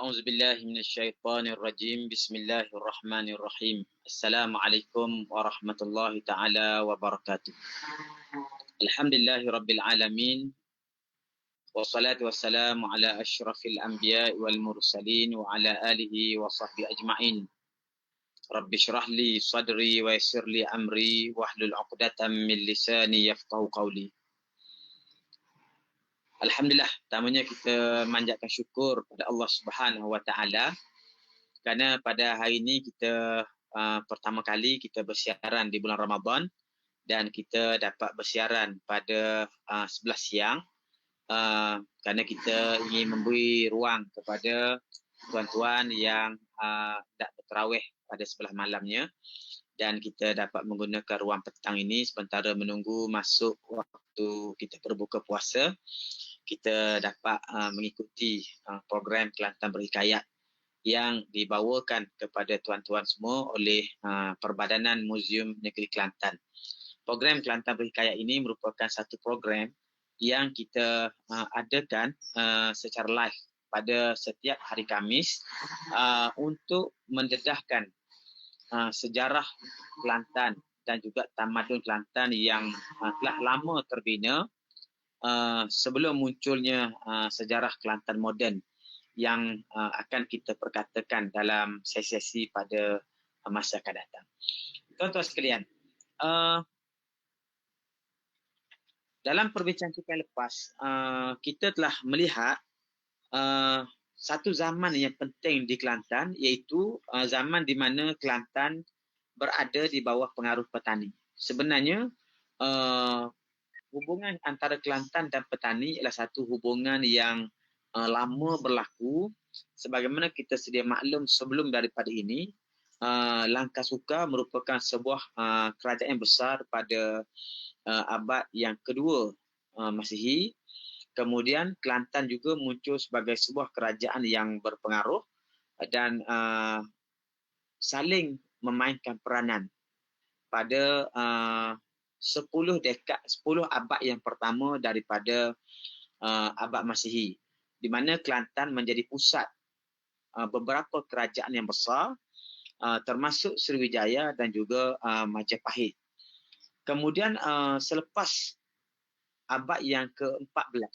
أعوذ بالله من الشيطان الرجيم بسم الله الرحمن الرحيم السلام عليكم ورحمة الله تعالى وبركاته الحمد لله رب العالمين والصلاة والسلام على أشرف الأنبياء والمرسلين وعلى آله وصحبه أجمعين رب اشرح لي صدري ويسر لي أمري واحلل عقدة من لساني يفقه قولي. Alhamdulillah, pertamanya kita manjatkan syukur pada Allah Subhanahu Wa Taala kerana pada hari ini kita pertama kali kita bersiaran di bulan Ramadan dan kita dapat bersiaran pada 11 siang kerana kita ingin memberi ruang kepada tuan-tuan yang tak bertarawih pada sebelah malamnya dan kita dapat menggunakan ruang petang ini sementara menunggu masuk waktu kita berbuka puasa. Kita dapat mengikuti program Kelantan Berhikayat yang dibawakan kepada tuan-tuan semua oleh Perbadanan Muzium Negeri Kelantan. Program Kelantan Berhikayat ini merupakan satu program yang kita adakan secara live pada setiap hari Khamis untuk mendedahkan sejarah Kelantan dan juga tamadun Kelantan yang telah lama terbina sebelum munculnya sejarah Kelantan moden yang akan kita perkatakan dalam sesi-sesi pada masa akan datang. Tuan-tuan sekalian, dalam perbincangan kita yang lepas, kita telah melihat satu zaman yang penting di Kelantan, iaitu zaman di mana Kelantan berada di bawah pengaruh petani. Sebenarnya, hubungan antara Kelantan dan petani adalah satu hubungan yang lama berlaku. Sebagaimana kita sedia maklum sebelum daripada ini, Langkasuka merupakan sebuah kerajaan yang besar pada abad yang kedua Masihi. Kemudian Kelantan juga muncul sebagai sebuah kerajaan yang berpengaruh dan saling memainkan peranan pada 10 abad yang pertama daripada abad Masihi, di mana Kelantan menjadi pusat beberapa kerajaan yang besar termasuk Sriwijaya dan juga Majapahit. Kemudian selepas abad yang ke-14,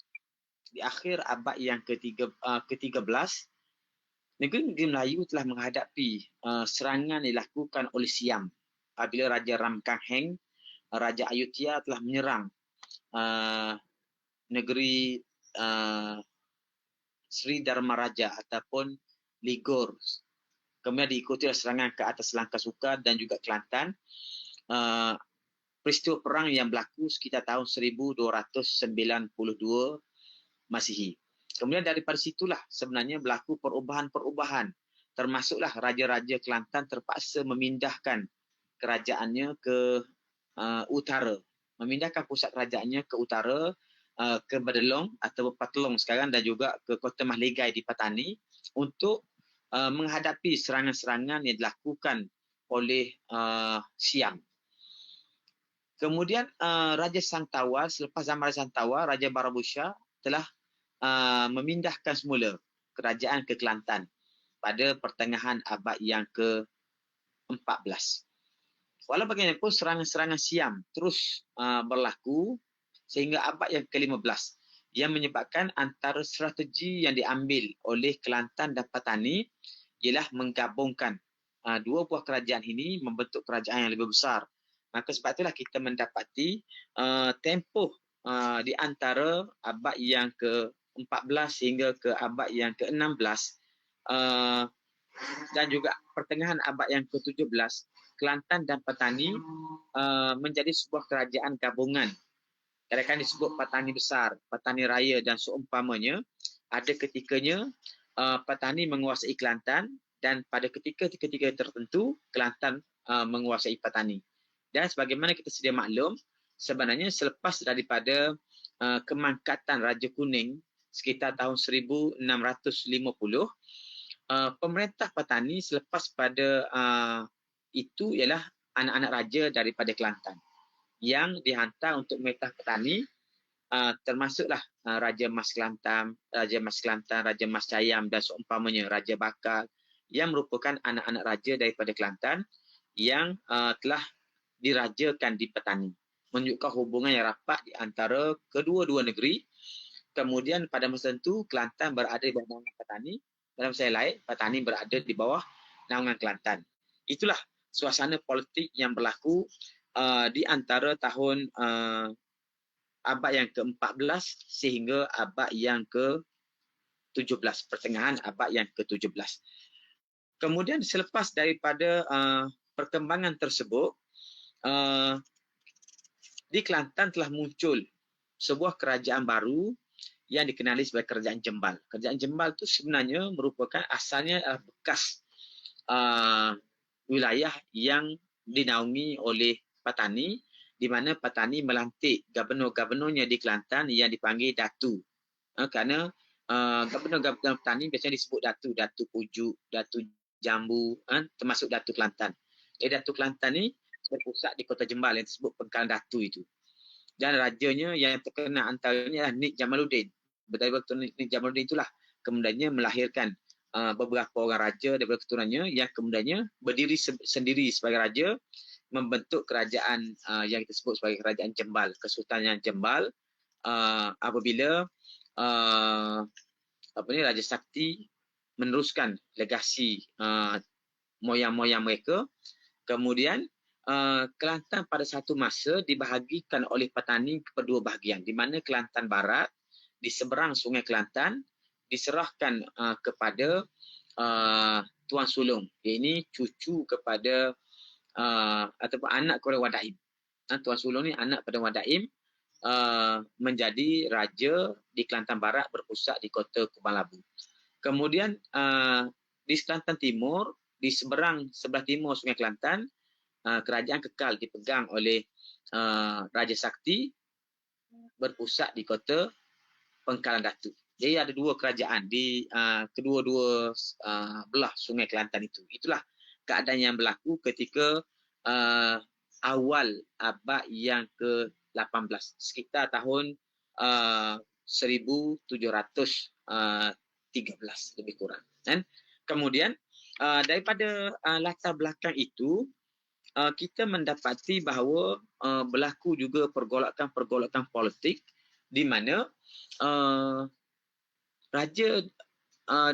di akhir abad yang ke-13, negeri-negeri Melayu telah menghadapi serangan yang dilakukan oleh Siam apabila Raja Ramkang Heng, Raja Ayutthaya telah menyerang negeri Sri Dharmaraja ataupun Ligor. Kemudian diikuti oleh serangan ke atas Langkasuka dan juga Kelantan. Peristiwa perang yang berlaku sekitar tahun 1292 Masihi. Kemudian daripada situlah sebenarnya berlaku perubahan-perubahan. Termasuklah raja-raja Kelantan terpaksa memindahkan kerajaannya ke utara, memindahkan pusat kerajaannya ke utara, ke Badelong atau Patelong sekarang dan juga ke Kota Mahligai di Patani untuk menghadapi serangan-serangan yang dilakukan oleh Siam. Kemudian Raja Sangtawa, selepas zaman Raja Sangtawa, Raja Barabusha telah memindahkan semula kerajaan ke Kelantan pada pertengahan abad yang ke-14. Walau bagaimanapun serangan-serangan Siam terus berlaku sehingga abad yang ke-15 yang menyebabkan antara strategi yang diambil oleh Kelantan dan Patani ialah menggabungkan dua buah kerajaan ini membentuk kerajaan yang lebih besar. Maka sebab itulah kita mendapati tempoh di antara abad yang ke-14 hingga ke abad yang ke-16 dan juga pertengahan abad yang ke-17, Kelantan dan Patani menjadi sebuah kerajaan gabungan. Kadang-kadang disebut Patani Besar, Patani Raya dan seumpamanya. Ada ketikanya Patani menguasai Kelantan dan pada ketika-ketika tertentu Kelantan menguasai Patani. Dan sebagaimana kita sedia maklum, sebenarnya selepas daripada kemangkatan Raja Kuning sekitar tahun 1650, pemerintah Patani selepas pada itu ialah anak-anak raja daripada Kelantan yang dihantar untuk memerintah Patani termasuklah Raja Mas Kelantan, Raja Mas Cayam dan seumpamanya, Raja Bakal, yang merupakan anak-anak raja daripada Kelantan yang telah dirajakan di Petani. Menunjukkan hubungan yang rapat di antara kedua-dua negeri. Kemudian pada masa itu Kelantan berada di bawah naungan Petani. Dalam masa lain, Petani berada di bawah naungan Kelantan. Itulah suasana politik yang berlaku di antara tahun abad yang ke-14 sehingga abad yang ke-17, pertengahan abad yang ke-17. Kemudian selepas daripada perkembangan tersebut, di Kelantan telah muncul sebuah kerajaan baru yang dikenali sebagai Kerajaan Jembal. Kerajaan Jembal itu sebenarnya merupakan asalnya bekas wilayah yang dinaungi oleh Petani, di mana Petani melantik gubernur-gubernurnya di Kelantan yang dipanggil Datu. Kerana gubernur-gubernur Petani biasanya disebut Datu, Datu Pujuk, Datu Jambu, termasuk Datu Kelantan. Datu Kelantan ni berpusat di Kota Jembal yang disebut Pengkalan Datu itu. Dan rajanya yang terkenal antaranya adalah Nik Jamaluddin. Dari Nik Jamaluddin itulah kemudiannya melahirkan beberapa orang raja daripada keturunannya yang kemudiannya berdiri sendiri sebagai raja, membentuk kerajaan yang kita sebut sebagai Kerajaan Jembal, Kesultanan Jembal, apabila Raja Sakti meneruskan legasi moyang-moyang mereka. Kemudian Kelantan pada satu masa dibahagikan oleh Petani kepada dua bahagian, di mana Kelantan Barat di seberang Sungai Kelantan diserahkan kepada Tuan Sulong. Ini cucu kepada ataupun anak kepada Wadaim. Tuan Sulong ni anak pada Wadaim, menjadi raja di Kelantan Barat berpusat di Kota Kubang Labu. Kemudian di Kelantan Timur, di sebelah timur Sungai Kelantan, kerajaan kekal dipegang oleh Raja Sakti berpusat di Kota Pengkalan Datu. Jadi ada dua kerajaan di kedua-dua belah Sungai Kelantan itu. Itulah keadaan yang berlaku ketika awal abad yang ke-18, sekitar tahun 1713 lebih kurang. Dan kemudian daripada latar belakang itu, kita mendapati bahawa berlaku juga pergolakan politik di mana raja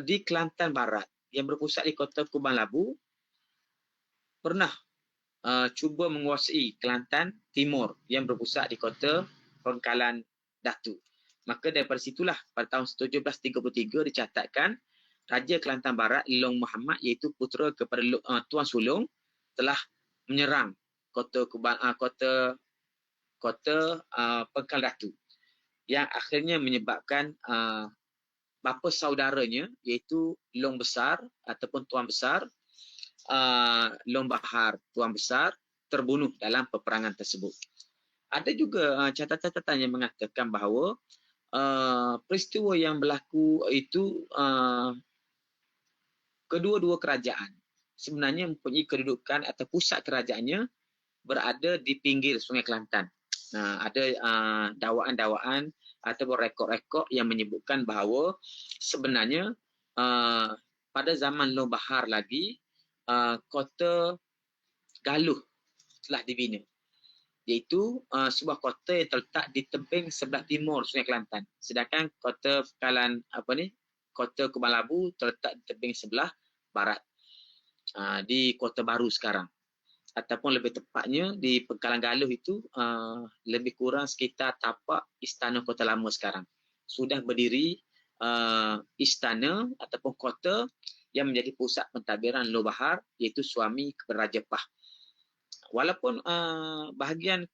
di Kelantan Barat yang berpusat di Kota Kubang Labu pernah cuba menguasai Kelantan Timur yang berpusat di Kota Pengkalan Datu. Maka daripada situlah pada tahun 1733 dicatatkan Raja Kelantan Barat Long Muhammad, iaitu putera kepada Tuan Sulong, telah menyerang Kota Pengkalan Datu, yang akhirnya menyebabkan bapa saudaranya iaitu Long Besar ataupun Tuan Besar, Long Bahar Tuan Besar, terbunuh dalam peperangan tersebut. Ada juga catatan-catatan yang mengatakan bahawa peristiwa yang berlaku itu kedua-dua kerajaan sebenarnya mempunyai kedudukan atau pusat kerajaannya berada di pinggir Sungai Kelantan. Ada dakwaan-dakwaan atau rekod-rekod yang menyebutkan bahawa sebenarnya pada zaman Long Bahar lagi Kota Galuh telah dibina, iaitu sebuah kota yang terletak di tebing sebelah timur Sungai Kelantan, sedangkan Kota Kota Kubang Labu terletak di tebing sebelah barat, di Kota Baru sekarang, ataupun lebih tepatnya di Pengkalan Galuh itu lebih kurang sekitar tapak Istana Kota Lama sekarang. Sudah berdiri istana ataupun kota yang menjadi pusat pentadbiran Long Bahar, iaitu suami kepada Raja Pah. Walaupun bahagian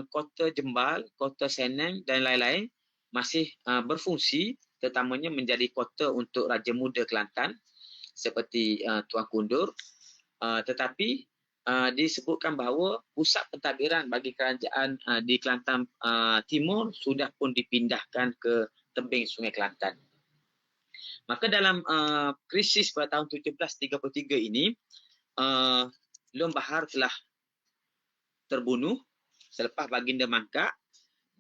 Kota Jembal, Kota Seneng dan lain-lain masih berfungsi, terutamanya menjadi kota untuk Raja Muda Kelantan seperti Tuan Kundur, tetapi disebutkan bahawa pusat pentadbiran bagi kerajaan di Kelantan Timur sudah pun dipindahkan ke tebing Sungai Kelantan. Maka dalam krisis pada tahun 1733 ini, Long Bahar telah terbunuh selepas baginda mangkat,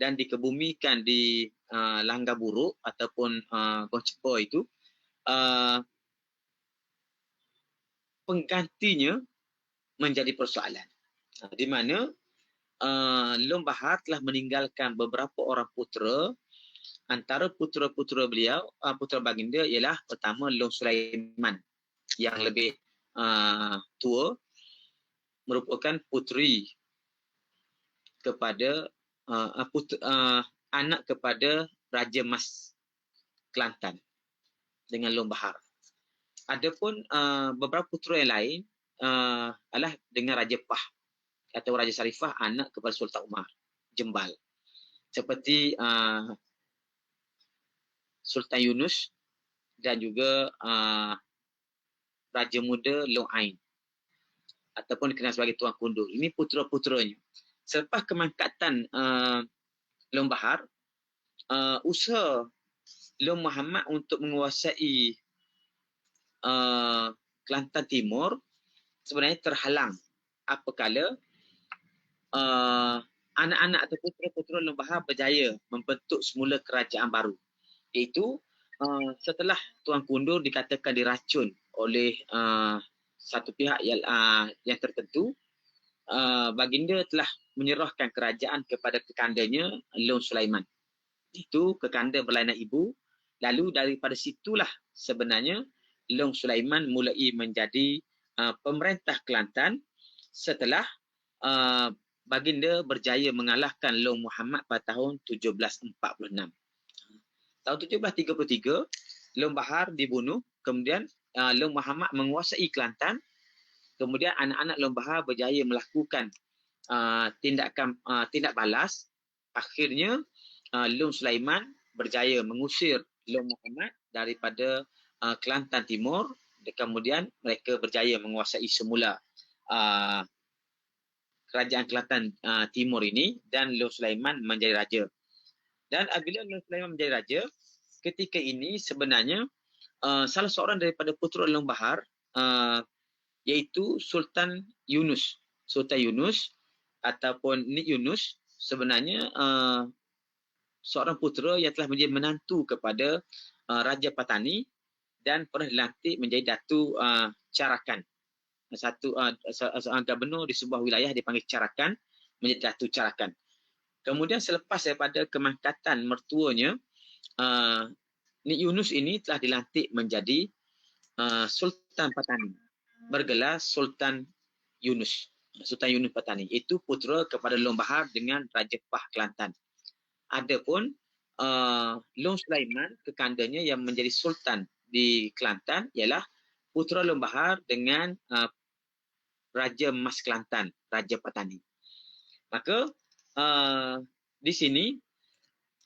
dan dikebumikan di Langgar Buruk ataupun Gong Cepo itu, penggantinya menjadi persoalan. Di mana Long Bahar telah meninggalkan beberapa orang putera. Antara putera-putera beliau, putera baginda ialah pertama Long Sulaiman yang lebih tua, merupakan puteri kepada anak kepada Raja Mas Kelantan dengan Long Bahar. Adapun beberapa putera yang lain adalah dengan Raja Pah atau Raja Sarifah, anak kepada Sultan Umar Jembal. Seperti Sultan Yunus dan juga Raja Muda Long Ain ataupun dikenal sebagai Tuan Kundur. Ini putera-puteranya. Selepas kemangkatan Long Bahar, usaha Long Muhammad untuk menguasai Kelantan Timur sebenarnya terhalang apabila anak-anak atau putera-putera Long Bahar berjaya membentuk semula kerajaan baru. Iaitu setelah Tuan Kundur dikatakan diracun oleh satu pihak yang tertentu, baginda telah menyerahkan kerajaan kepada kekandanya Long Sulaiman. Itu kekanda berlainan ibu. Lalu daripada situlah sebenarnya Long Sulaiman mulai menjadi pemerintah Kelantan setelah baginda berjaya mengalahkan Long Muhammad pada tahun 1746. Tahun 1733, Long Bahar dibunuh, kemudian Long Muhammad menguasai Kelantan, kemudian anak-anak Long Bahar berjaya melakukan tindak balas. Akhirnya Long Sulaiman berjaya mengusir Long Muhammad daripada Kelantan Timur, kemudian mereka berjaya menguasai semula kerajaan Kelantan Timur ini dan Long Sulaiman menjadi raja. Dan apabila Long Sulaiman menjadi raja, ketika ini sebenarnya salah seorang daripada putera Long Bahar, iaitu Sultan Yunus. Sultan Yunus ataupun Nik Yunus sebenarnya seorang putera yang telah menjadi menantu kepada Raja Patani dan pernah dilantik menjadi Datu Carakan. Seorang gubernur di sebuah wilayah dipanggil Carakan menjadi Datu Carakan. Kemudian selepas daripada kemangkatan mertuanya, Nik Yunus ini telah dilantik menjadi Sultan Patani, bergelar Sultan Yunus. Sultan Yunus Patani itu putera kepada Long Bahar dengan Raja Pah Kelantan. Adapun Long Sulaiman, kekandanya yang menjadi sultan di Kelantan ialah putera Long Bahar dengan Raja Mas Kelantan, Raja Patani. Maka di sini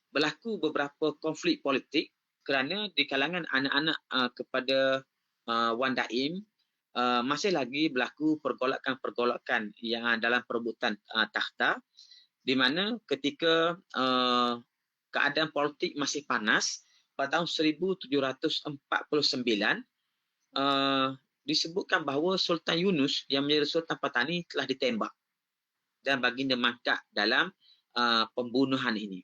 berlaku beberapa konflik politik kerana di kalangan anak-anak kepada Wan Daim masih lagi berlaku pergolakan-pergolakan yang dalam perebutan takhta, di mana ketika keadaan politik masih panas pada tahun 1749, disebutkan bahawa Sultan Yunus yang menjadi Sultan Patani telah ditembak dan baginda mangkat dalam pembunuhan ini.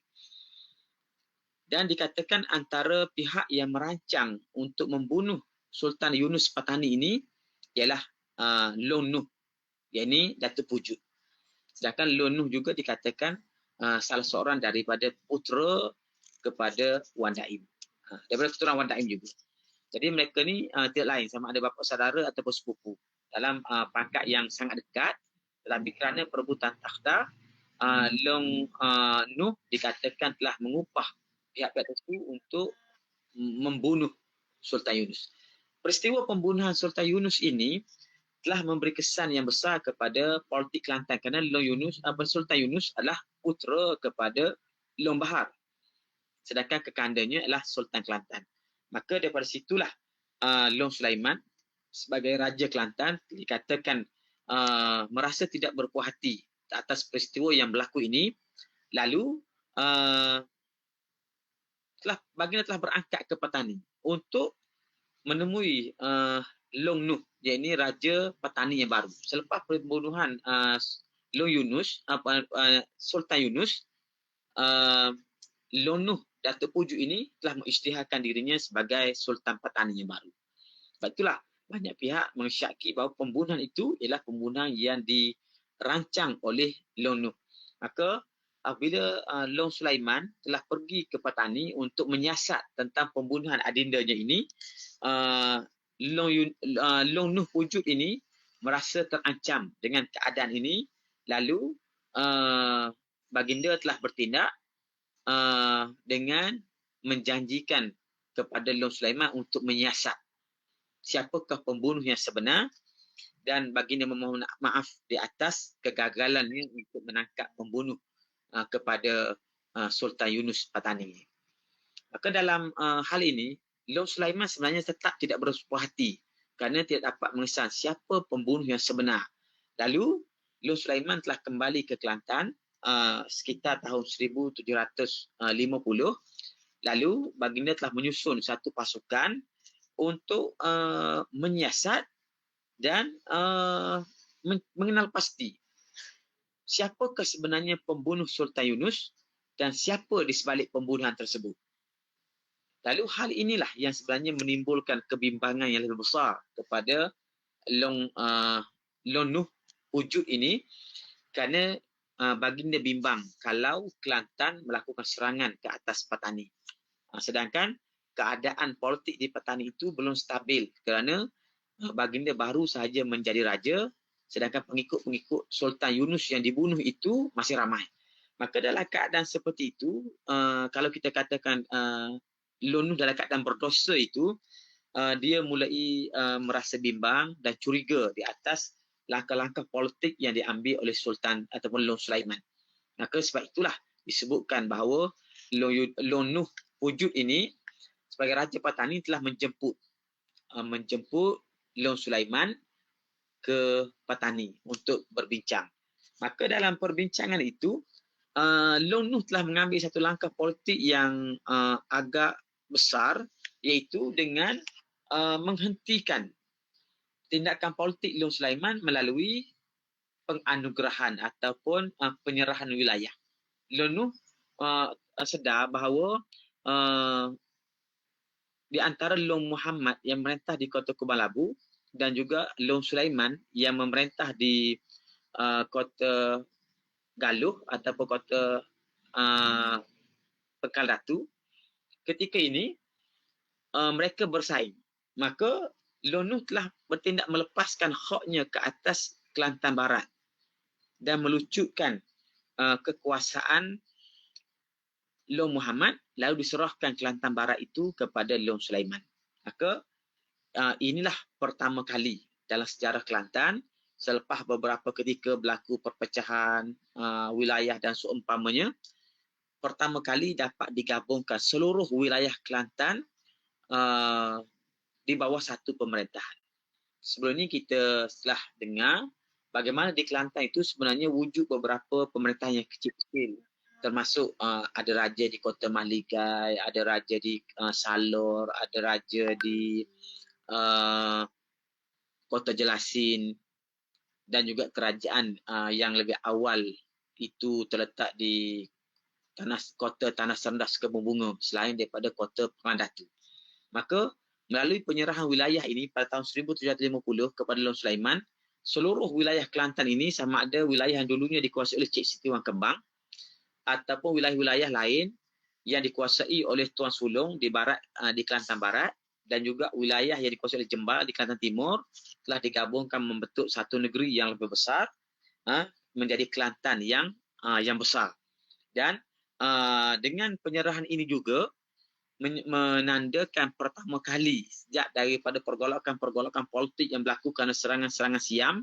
Dan dikatakan antara pihak yang merancang untuk membunuh Sultan Yunus Patani ini ialah Long Nuh, yakni Datuk Pujut. Sedangkan Long Nuh juga dikatakan salah seorang daripada putera kepada Wan Daim. Daripada keturunan Wan Daim juga. Jadi mereka ni tidak lain sama ada bapa saudara ataupun sepupu dalam pangkat yang sangat dekat. Tetapi kerana perebutan takhta, Long Nuh dikatakan telah mengupah pihak-pihak tersebut untuk membunuh Sultan Yunus. Peristiwa pembunuhan Sultan Yunus ini telah memberi kesan yang besar kepada politik Kelantan kerana Sultan Yunus adalah putera kepada Long Bahar. Sedangkan kekandanya adalah Sultan Kelantan. Maka daripada situlah Long Sulaiman sebagai Raja Kelantan dikatakan merasa tidak berpuas hati atas peristiwa yang berlaku ini. Lalu baginda telah berangkat ke Patani untuk menemui Long Nuh, iaitu Raja Patani yang baru. Selepas pembunuhan Long Yunus, Sultan Yunus, Lon Nuh Datuk Pujuk ini telah mengisytiharkan dirinya sebagai Sultan Petani yang baru. Sebab itulah banyak pihak mensyaki bahawa pembunuhan itu ialah pembunuhan yang dirancang oleh Lon Nuh. Maka apabila Long Sulaiman telah pergi ke Petani untuk menyiasat tentang pembunuhan adindanya ini, Long Nuh Pujuk ini merasa terancam dengan keadaan ini, lalu baginda telah bertindak dengan menjanjikan kepada Long Sulaiman untuk menyiasat siapakah pembunuh yang sebenar, dan baginda memohon maaf di atas kegagalannya untuk menangkap pembunuh kepada Sultan Yunus Patani. Maka dalam hal ini, Long Sulaiman sebenarnya tetap tidak bersuka hati kerana tidak dapat mengesan siapa pembunuh yang sebenar. Lalu, Long Sulaiman telah kembali ke Kelantan sekitar tahun 1750. Lalu, baginda telah menyusun satu pasukan untuk menyiasat dan mengenal pasti siapakah sebenarnya pembunuh Sultan Yunus dan siapa di sebalik pembunuhan tersebut. Lalu hal inilah yang sebenarnya menimbulkan kebimbangan yang lebih besar kepada Long Nuh Pujuk ini, kerana baginda bimbang kalau Kelantan melakukan serangan ke atas Patani. Sedangkan keadaan politik di Patani itu belum stabil kerana baginda baru sahaja menjadi raja, sedangkan pengikut-pengikut Sultan Yunus yang dibunuh itu masih ramai. Maka dalam keadaan seperti itu, kalau kita katakan Lon Nuh dalam keadaan berdosa itu, dia mulai merasa bimbang dan curiga di atas langkah-langkah politik yang diambil oleh Sultan ataupun Long Sulaiman. Maka sebab itulah disebutkan bahawa Lon Nuh Pujuk ini sebagai Raja Patani telah menjemput Long Sulaiman ke Patani untuk berbincang. Maka dalam perbincangan itu, Long Nuh telah mengambil satu langkah politik yang agak besar, iaitu dengan menghentikan tindakan politik Long Sulaiman melalui penganugerahan ataupun penyerahan wilayah. Long Nuh sedar bahawa di antara Long Muhammad yang merentah di kota Kubang Labu dan juga Long Sulaiman yang memerintah di kota Galuh ataupun kota Pekal Datu, ketika ini mereka bersaing. Maka Long Nuh telah bertindak melepaskan haknya ke atas Kelantan Barat dan melucutkan kekuasaan Long Muhammad, lalu diserahkan Kelantan Barat itu kepada Long Sulaiman. Maka inilah pertama kali dalam sejarah Kelantan, selepas beberapa ketika berlaku perpecahan wilayah dan seumpamanya, pertama kali dapat digabungkan seluruh wilayah Kelantan di bawah satu pemerintahan. Sebelum ini kita telah dengar bagaimana di Kelantan itu sebenarnya wujud beberapa pemerintahan yang kecil-kecil, termasuk ada raja di Kota Mahligai, ada raja di Salor, ada raja di Kota Jelasin, dan juga kerajaan yang lebih awal itu terletak di kota Tanah Serdas Kebun Bunga selain daripada kota Perang Datu. Maka melalui penyerahan wilayah ini pada tahun 1750 kepada Long Sulaiman, seluruh wilayah Kelantan ini sama ada wilayah yang dulunya dikuasai oleh Cik Siti Wang Kembang ataupun wilayah-wilayah lain yang dikuasai oleh Tuan Sulong di barat, di Kelantan Barat, dan juga wilayah yang dikuasai oleh Jembal di Kelantan Timur telah digabungkan membentuk satu negeri yang lebih besar, menjadi Kelantan yang besar. Dan dengan penyerahan ini juga menandakan pertama kali sejak daripada pergolakan politik yang berlaku kerana serangan-serangan Siam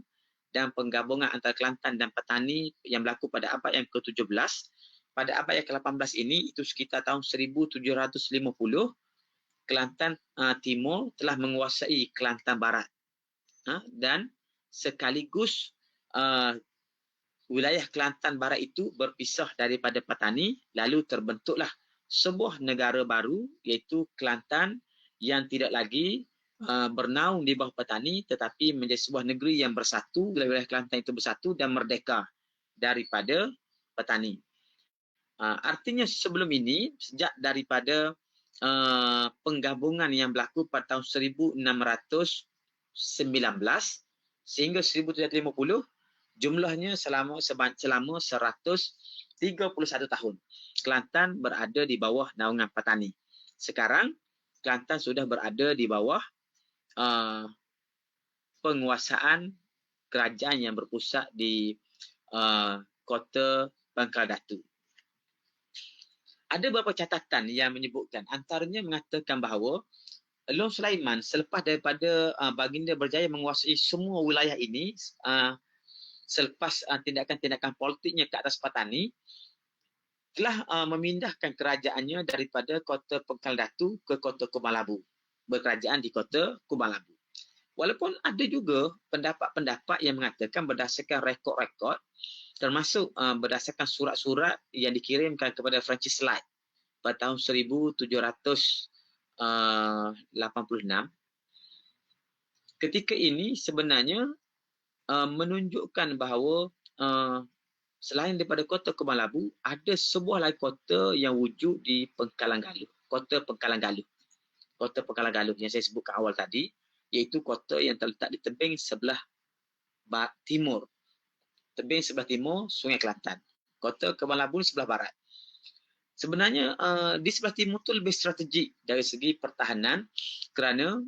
dan penggabungan antara Kelantan dan Petani yang berlaku pada abad yang ke-17. Pada abad yang ke-18 ini, itu sekitar tahun 1750, Kelantan Timur telah menguasai Kelantan Barat. Dan sekaligus wilayah Kelantan Barat itu berpisah daripada Petani, lalu terbentuklah sebuah negara baru, iaitu Kelantan, yang tidak lagi bernaung di bawah Petani, tetapi menjadi sebuah negeri yang bersatu, wilayah Kelantan itu bersatu dan merdeka daripada Petani. Artinya sebelum ini, sejak daripada penggabungan yang berlaku pada tahun 1619 sehingga 1750, jumlahnya selama 131 tahun. Kelantan berada di bawah naungan petani. Sekarang, Kelantan sudah berada di bawah penguasaan kerajaan yang berpusat di Kota Pangkal Datu. Ada beberapa catatan yang menyebutkan, antaranya mengatakan bahawa Long Sulaiman selepas daripada baginda berjaya menguasai semua wilayah ini, selepas tindakan-tindakan politiknya ke atas petani, telah memindahkan kerajaannya daripada Kota Pangkal Datu ke Kota Kubang Labu, berkerajaan di Kota Kubang Labu. Walaupun ada juga pendapat-pendapat yang mengatakan berdasarkan rekod-rekod, termasuk berdasarkan surat-surat yang dikirimkan kepada Francis Light pada tahun 1786. Ketika ini sebenarnya menunjukkan bahawa selain daripada Kota Kubang Labu, ada sebuah lagi kota yang wujud di Pangkalan Galuh. Kota Pangkalan Galuh. Kota Pangkalan Galuh yang saya sebutkan awal tadi, iaitu kota yang terletak di tebing sebelah timur. Tebing sebelah timur Sungai Kelantan. Kota Kubang Labu sebelah barat. Sebenarnya di sebelah timur itu lebih strategik dari segi pertahanan kerana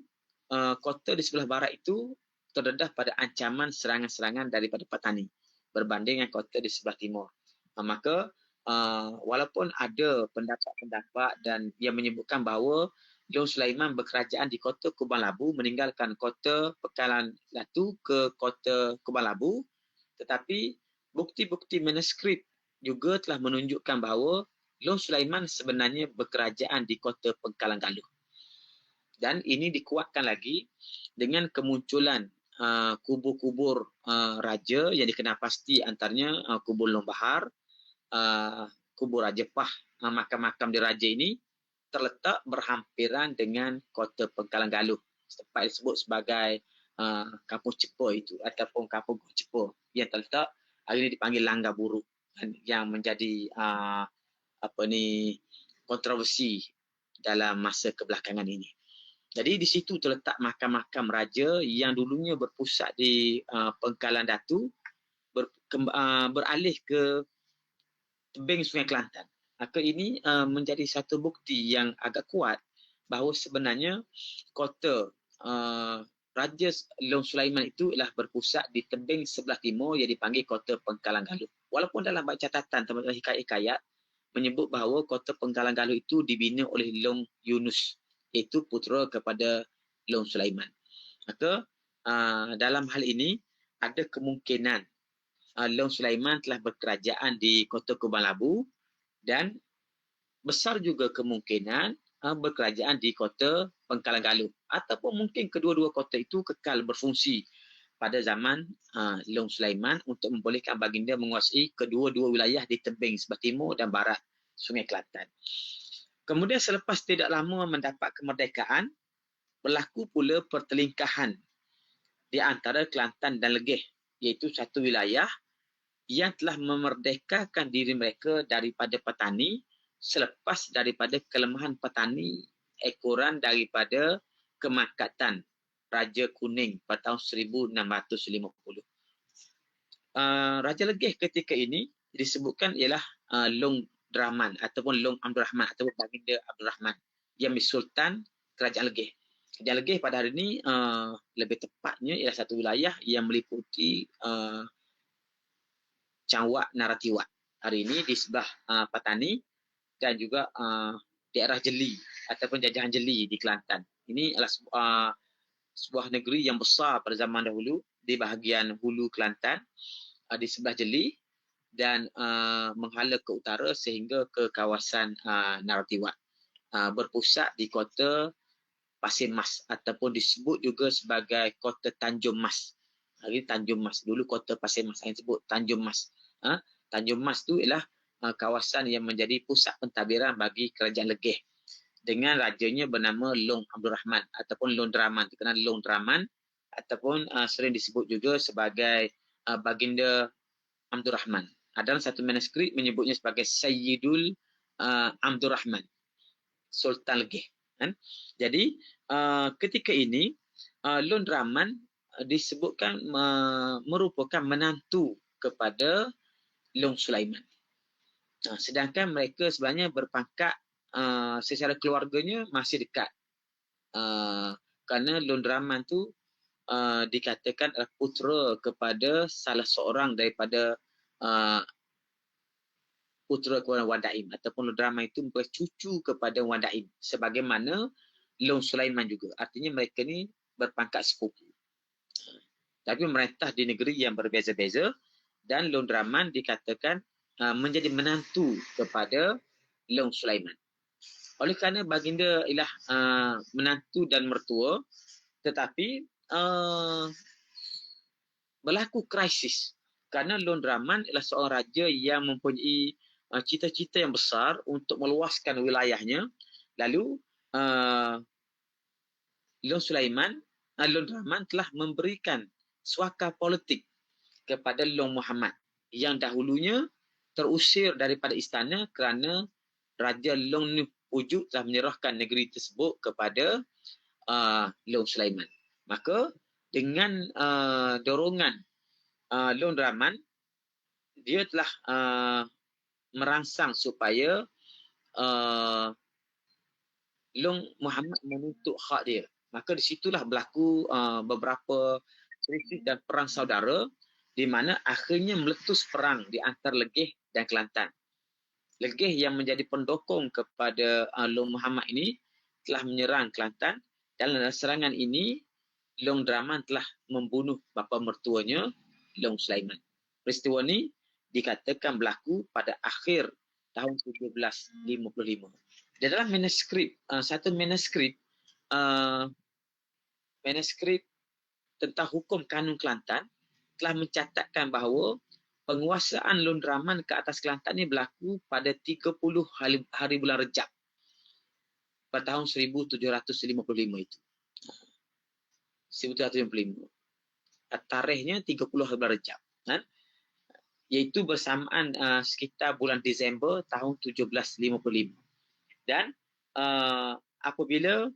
kota di sebelah barat itu terdedah pada ancaman serangan-serangan daripada petani berbanding dengan kota di sebelah timur. Maka walaupun ada pendapat-pendapat dan yang menyebutkan bahawa Long Sulaiman berkerajaan di Kota Kubang Labu, meninggalkan Kota Pangkalan Datu ke Kota Kubang Labu, tetapi bukti-bukti manuskrip juga telah menunjukkan bahawa Long Sulaiman sebenarnya berkerajaan di Kota Pangkalan Galuh. Dan ini dikuatkan lagi dengan kemunculan kubur-kubur raja yang dikenal pasti, antaranya kubur Long Bahar, kubur Raja Pah. Makam-makam di raja ini terletak berhampiran dengan Kota Pangkalan Galuh. Tempat disebut sebagai Kampung Cepo itu, ataupun Kampung Cepo yang terletak hari ini dipanggil Langgar Buruk, yang menjadi kontroversi dalam masa kebelakangan ini. Jadi di situ terletak makam-makam raja yang dulunya berpusat di Pangkalan Datu, beralih ke tebing Sungai Kelantan. Maka ini menjadi satu bukti yang agak kuat bahawa sebenarnya kota Raja Long Sulaiman itu ialah berpusat di tebing sebelah timur yang dipanggil Kota Pangkalan Galuh. Walaupun dalam catatan teman-teman hikayat-hikayat menyebut bahawa Kota Pangkalan Galuh itu dibina oleh Long Yunus, iaitu putera kepada Long Sulaiman. Maka dalam hal ini ada kemungkinan Long Sulaiman telah berkerajaan di Kota Kubang Labu dan besar juga kemungkinan berkerajaan di Kota Pangkalan Galuh, ataupun mungkin kedua-dua kota itu kekal berfungsi pada zaman Long Sulaiman untuk membolehkan baginda menguasai kedua-dua wilayah di tebing sebelah timur dan barat Sungai Kelantan. Kemudian selepas tidak lama mendapat kemerdekaan, berlaku pula pertelingkahan di antara Kelantan dan Legeh, iaitu satu wilayah yang telah memerdekakan diri mereka daripada petani selepas daripada kelemahan petani ekoran daripada kemakatan Raja Kuning pada tahun 1650. Raja Legeh ketika ini disebutkan ialah Long Rahman ataupun Long Abdul Rahman ataupun baginda Abdul Rahman yang Sultan Kerajaan Legeh. Kerajaan Legeh pada hari ini lebih tepatnya ialah satu wilayah yang meliputi Cangwak Naratiwat. Hari ini di sebelah Patani dan juga daerah Jeli ataupun jajahan Jeli di Kelantan. Ini adalah sebuah negeri yang besar pada zaman dahulu di bahagian hulu Kelantan, di sebelah Jeli dan menghala ke utara sehingga ke kawasan Naratiwat. Berpusat di Kota Pasir Mas ataupun disebut juga sebagai Kota Tanjung Mas. Hari Tanjung Mas. Dulu Kota Pasir Mas, saya sebut Tanjung Mas. Tanjung Mas itu ialah kawasan yang menjadi pusat pentadbiran bagi Kerajaan Legeh dengan rajanya bernama Long Abdul Rahman ataupun Long Draman, dikenal Long Draman ataupun sering disebut juga sebagai baginda Abdul Rahman. Ada satu manuskrip menyebutnya sebagai Sayyidul Abdul Rahman, Sultan Legeh. Kan? Jadi ketika ini Lon Rahman disebutkan merupakan menantu kepada Long Sulaiman. Sedangkan mereka sebenarnya berpangkat secara keluarganya masih dekat. Kerana Lon Rahman tu dikatakan adalah putera kepada salah seorang daripada putera kepada Wan Daim, ataupun Lon Rahman itu merupakan cucu kepada Wan Daim, sebagaimana Long Sulaiman juga. Artinya mereka ni berpangkat sepupu. Tapi merentah di negeri yang berbeza-beza, dan Lon Rahman dikatakan menjadi menantu kepada Long Sulaiman. Oleh kerana baginda ialah menantu dan mertua, tetapi berlaku krisis kerana Lon Rahman ialah seorang raja yang mempunyai cita-cita yang besar untuk meluaskan wilayahnya. Lalu Lon Rahman telah memberikan suaka politik kepada Long Muhammad yang dahulunya terusir daripada istana kerana Raja Long Nuh telah menyerahkan negeri tersebut kepada Long Sulaiman. Maka dengan dorongan Lon Rahman, dia telah merangsang supaya Long Muhammad menuntut hak dia. Maka di situlah berlaku beberapa krisis dan perang saudara, di mana akhirnya meletus perang di antara Legeh dan Kelantan. Legeh yang menjadi pendokong kepada Long Muhammad ini telah menyerang Kelantan, dan dalam serangan ini Long Rahman telah membunuh bapa mertuanya Long Sulaiman. Peristiwa ini dikatakan berlaku pada akhir tahun 1755. Di dalam manuskrip, satu manuskrip tentang hukum kanun Kelantan telah mencatatkan bahawa penguasaan Lon Rahman ke atas Kelantan ini berlaku pada 30 hari bulan Rejab pada tahun 1755 itu. 1755. Tarikhnya 30 hari bulan Rejab. Kan? Iaitu bersamaan sekitar bulan Disember tahun 1755. Dan apabila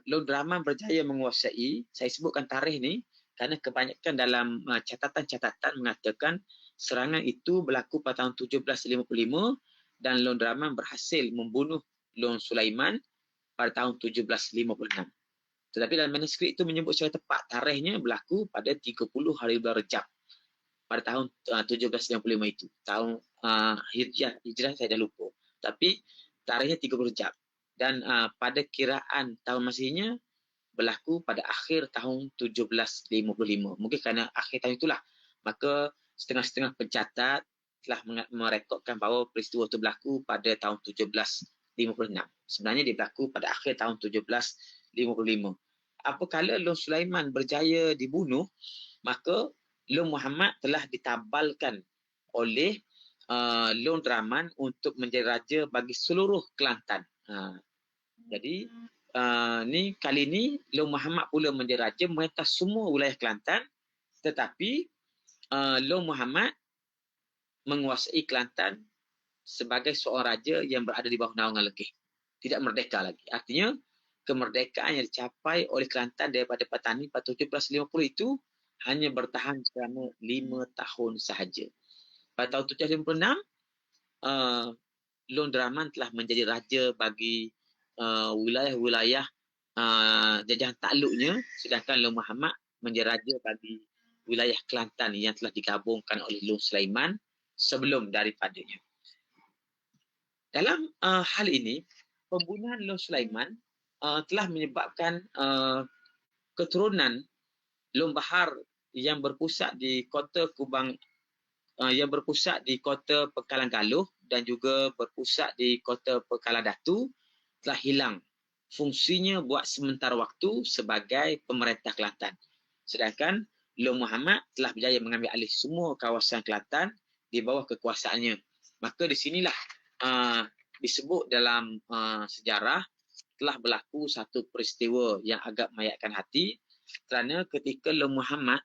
Lon Rahman berjaya menguasai, saya sebutkan tarikh ni kerana kebanyakan dalam catatan-catatan mengatakan serangan itu berlaku pada tahun 1755 dan Lon Rahman berhasil membunuh Long Sulaiman pada tahun 1756. Tetapi dalam manuskrip itu menyebut secara tepat tarikhnya berlaku pada 30 hari bulan Rejab pada tahun 1755 itu. Tahun hijrah saya dah lupa. Tapi tarikhnya 30 Rejab. Dan pada kiraan tahun Masihnya berlaku pada akhir tahun 1755. Mungkin kerana akhir tahun itulah, maka setengah-setengah pencatat telah merekodkan bahawa peristiwa itu berlaku pada tahun 1756. Sebenarnya dia berlaku pada akhir tahun 1755. Apabila Long Sulaiman berjaya dibunuh, maka Long Muhammad telah ditabalkan oleh Lon Rahman untuk menjadi raja bagi seluruh Kelantan. Jadi kali ini Long Muhammad pula menjadi raja merentah semua wilayah Kelantan, tetapi Long Muhammad menguasai Kelantan sebagai seorang raja yang berada di bawah naungan Legeh. Tidak merdeka lagi. Artinya kemerdekaan yang dicapai oleh Kelantan daripada petani pada 1750 itu hanya bertahan selama 5 tahun sahaja. Pada tahun 1756, Lon Rahman telah menjadi raja bagi wilayah-wilayah jajahan takluknya, sedangkan Long Muhammad menjadi raja bagi wilayah Kelantan yang telah digabungkan oleh Long Sulaiman sebelum daripadanya. Dalam hal ini, pembunuhan Long Sulaiman telah menyebabkan keturunan Long Bahar yang berpusat di kota Kubang, yang berpusat di kota Pekalan Galuh dan juga berpusat di kota Pekalan Datu telah hilang fungsinya buat sementara waktu sebagai pemerintah Kelantan. Sedangkan Long Muhammad telah berjaya mengambil alih semua kawasan Kelantan di bawah kekuasaannya. Maka di sinilah disebut dalam sejarah telah berlaku satu peristiwa yang agak mayatkan hati, kerana ketika Long Muhammad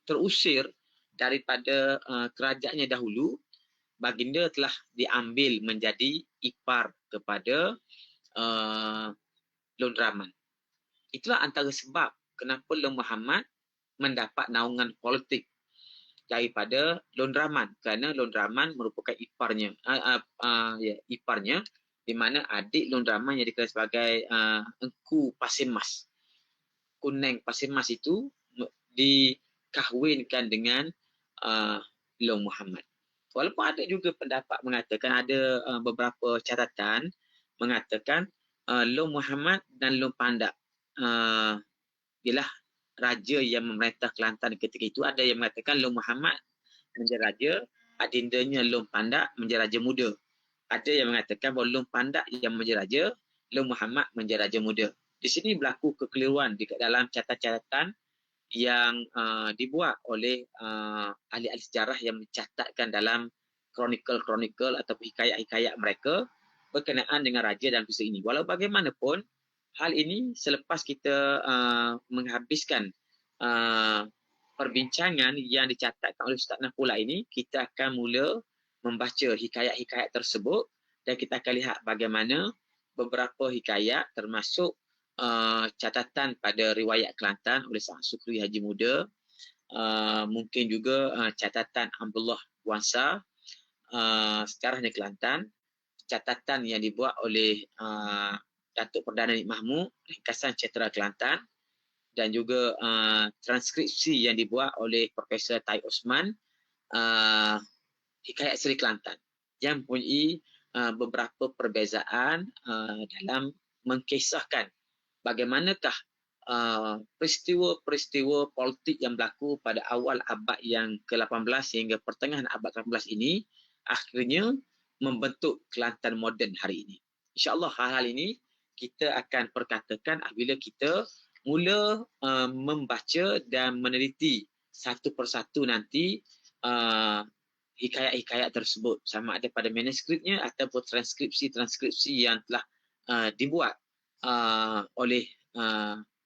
terusir daripada kerajaannya dahulu, baginda telah diambil menjadi ipar kepada Lon Raman. Itulah antara sebab kenapa Long Muhammad mendapat naungan politik daripada Lon Raman, kerana Lon Raman merupakan iparnya, iparnya, di mana adik Lon Raman yang dikenal sebagai Engku Pasir Mas. Kuneng Pasir Mas itu dikahwinkan dengan Long Muhammad. Walaupun ada juga pendapat mengatakan, ada beberapa catatan mengatakan Long Muhammad dan Long Pandak ialah raja yang memerintah Kelantan ketika itu. Ada yang mengatakan Long Muhammad menjadi raja, adindanya Long Pandak menjadi raja muda. Ada yang mengatakan bahawa Long Pandak yang menjadi raja, Long Muhammad menjadi raja muda. Di sini berlaku kekeliruan di dalam catatan yang dibuat oleh ahli-ahli sejarah yang mencatatkan dalam kronikal-kronikal atau hikayat-hikayat mereka berkenaan dengan raja dan kisah ini. Walau bagaimanapun, hal ini selepas kita menghabiskan perbincangan yang dicatatkan oleh Ustaz Nafullah ini, kita akan mula membaca hikayat-hikayat tersebut dan kita akan lihat bagaimana beberapa hikayat termasuk catatan pada riwayat Kelantan oleh Sang Sukri Haji Muda, mungkin juga catatan Abdullah Wansa, sejarahnya Kelantan, catatan yang dibuat oleh Datuk Perdana Nik Mahmud, ringkasan Cetera Kelantan, dan juga transkripsi yang dibuat oleh Profesor Tai Osman, Hikayat Seri Kelantan, yang mempunyai beberapa perbezaan dalam mengkisahkan bagaimanakah peristiwa-peristiwa politik yang berlaku pada awal abad yang ke-18 hingga pertengahan abad ke-18 ini akhirnya membentuk Kelantan moden hari ini. InsyaAllah hal-hal ini kita akan perkatakan apabila kita mula membaca dan meneliti satu persatu nanti hikayat-hikayat tersebut, sama ada pada manuskripnya ataupun transkripsi-transkripsi yang telah dibuat oleh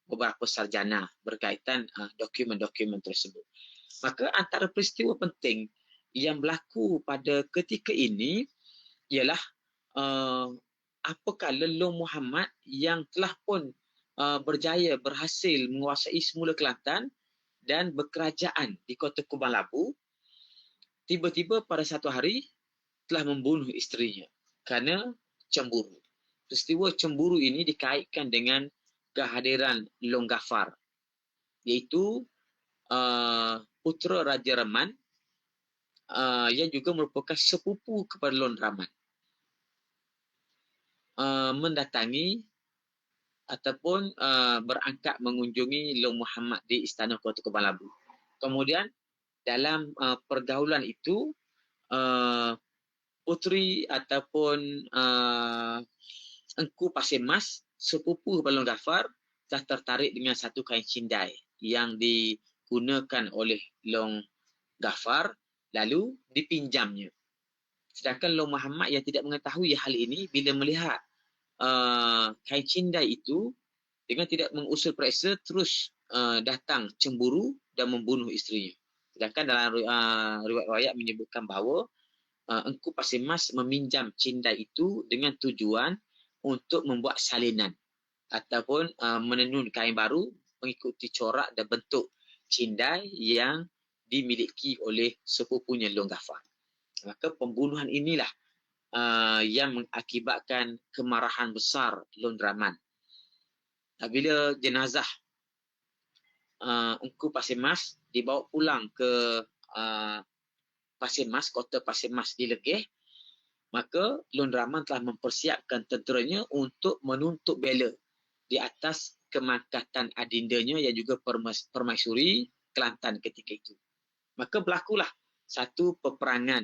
beberapa sarjana berkaitan dokumen-dokumen tersebut. Maka antara peristiwa penting yang berlaku pada ketika ini ialah apakah Long Muhammad yang telah pun berhasil menguasai semula Kelantan dan berkerajaan di Kota Kubang Labu, tiba-tiba pada satu hari telah membunuh isterinya kerana cemburu. Peristiwa cemburu ini dikaitkan dengan kehadiran Long Gafar, iaitu putera Raja Reman yang juga merupakan sepupu kepada Long Raman, mendatangi ataupun berangkat mengunjungi Long Muhammad di Istana Kota Kubang Labu. Kemudian dalam pergaulan itu, puteri ataupun Engku Pasir Mas, sepupu Long Gafar, telah tertarik dengan satu kain cindai yang digunakan oleh Long Gafar, lalu dipinjamnya. Sedangkan Long Muhammad yang tidak mengetahui hal ini, bila melihat kain cindai itu, dengan tidak mengusul periksa, terus datang cemburu dan membunuh isterinya. Sedangkan dalam riwayat menyebutkan bahawa Engku Pasir Mas meminjam cindai itu dengan tujuan untuk membuat salinan ataupun menenun kain baru mengikuti corak dan bentuk cindai yang dimiliki oleh sepupunya Long Gafar. Maka pembunuhan inilah yang mengakibatkan kemarahan besar Long Raman. Bila jenazah Engku Pasir Mas dibawa pulang ke Pasir Mas, kota Pasir Mas di Legeh, maka Long Raman telah mempersiapkan tenteranya untuk menuntut bela di atas kemangkatan adindanya yang juga permaisuri Kelantan ketika itu. Maka berlakulah satu peperangan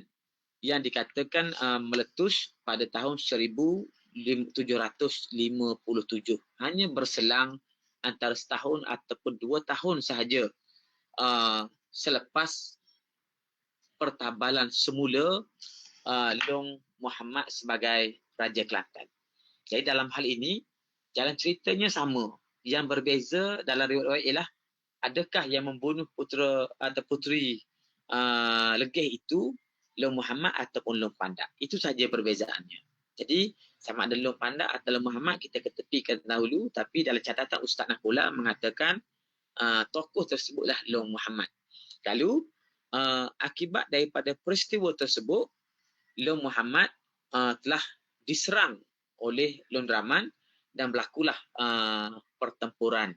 yang dikatakan meletus pada tahun 1757. Hanya berselang antara setahun ataupun 2 tahun sahaja selepas pertabalan semula Long Muhammad sebagai Raja Kelantan. Jadi dalam hal ini, jalan ceritanya sama. Yang berbeza dalam riwayat ialah adakah yang membunuh putera atau puteri legeh itu Long Muhammad ataupun Long Pandak. Itu saja perbezaannya. Jadi sama ada Long Pandak atau Long Muhammad kita ketepikan dahulu, tapi dalam catatan Ustaz Nahula mengatakan tokoh tersebutlah Long Muhammad. Lalu akibat daripada peristiwa tersebut, Long Muhammad telah diserang oleh Long Draman dan berlakulah pertempuran.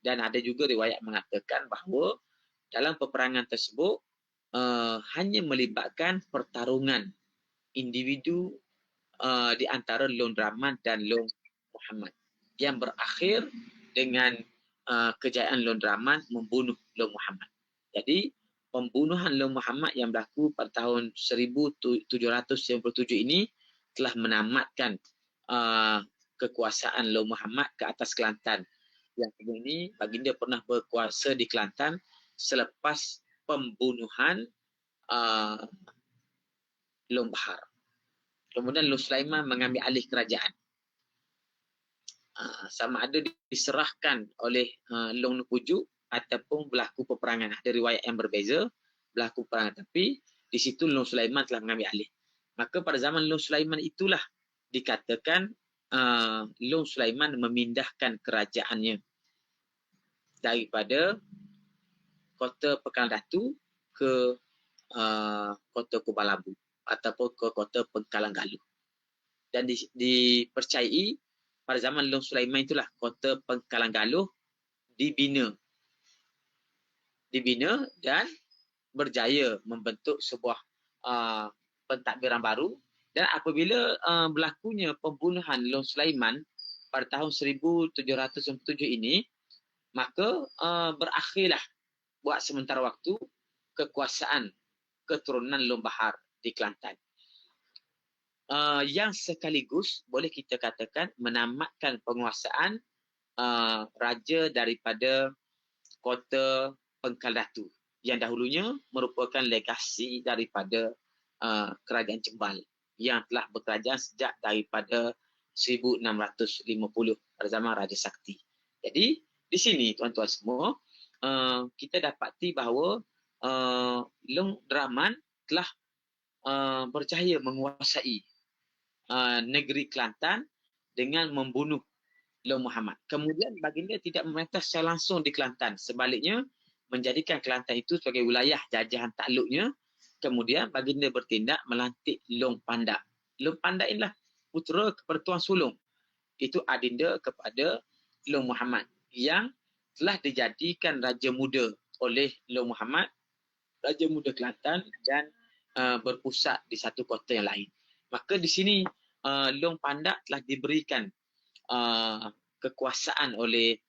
Dan ada juga riwayat mengatakan bahawa dalam peperangan tersebut hanya melibatkan pertarungan individu di antara Long Draman dan Long Muhammad yang berakhir dengan kejayaan Long Draman membunuh Long Muhammad. Jadi pembunuhan Long Muhammad yang berlaku pada tahun 1797 ini telah menamatkan kekuasaan Long Muhammad ke atas Kelantan. Yang ini baginda pernah berkuasa di Kelantan selepas pembunuhan Long Bahar. Kemudian Long Sulaiman mengambil alih kerajaan. Sama ada diserahkan oleh Long Nukuju ataupun berlaku peperangan. Ada riwayat yang berbeza, berlaku peperangan. Tapi di situ Long Sulaiman telah mengambil alih. Maka pada zaman Long Sulaiman itulah dikatakan Long Sulaiman memindahkan kerajaannya daripada kota Pekang Datu ke kota Kubalabu ataupun ke kota Pengkalanggaluh. Dan dipercayai pada zaman Long Sulaiman itulah kota Pengkalanggaluh dibina dan berjaya membentuk sebuah pentadbiran baru. Dan apabila berlakunya pembunuhan Long Sulaiman pada tahun 1707 ini, maka berakhirlah buat sementara waktu kekuasaan keturunan Long Bahar di Kelantan. Yang sekaligus boleh kita katakan menamatkan penguasaan raja daripada kota Pengkal Datu yang dahulunya merupakan legasi daripada kerajaan Jembal yang telah berkerajaan sejak daripada 1650 pada zaman Raja Sakti. Jadi di sini tuan-tuan semua kita dapati bahawa Long Draman telah berjaya menguasai negeri Kelantan dengan membunuh Long Muhammad. Kemudian baginda tidak memerintah secara langsung di Kelantan. Sebaliknya menjadikan Kelantan itu sebagai wilayah jajahan takluknya. Kemudian baginda bertindak melantik Long Pandak. Long Pandak inilah putera kepada Tuan Sulong. Itu adinda kepada Long Muhammad yang telah dijadikan Raja Muda oleh Long Muhammad, Raja Muda Kelantan, dan berpusat di satu kota yang lain. Maka di sini Long Pandak telah diberikan kekuasaan oleh